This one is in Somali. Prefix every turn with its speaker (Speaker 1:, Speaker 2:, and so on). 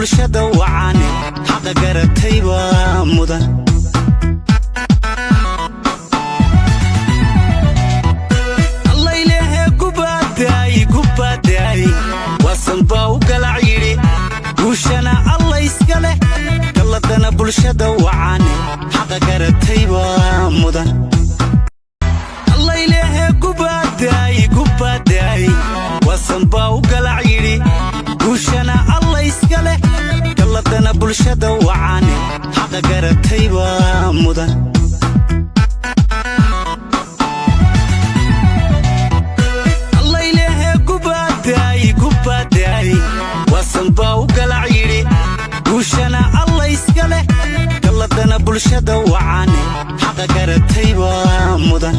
Speaker 1: bulshada wacaane xaqa garatay waa mudan Allah ilaahay gubaaday wasan baa u galac yiri guushana Allah iska leh galladana bulshada wacaane xaqa garatay waa mudan Allah ilaahay gubaaday wasan baa u galac yiri guushana Allah iska leh galladana bulshada wacaane xaqa garatay waa mudan Allah ilaahay gubaaday wasan baa u galac yiri guushana Allah iska leh galladana bulshada wacaane xaqa garatay waa mudan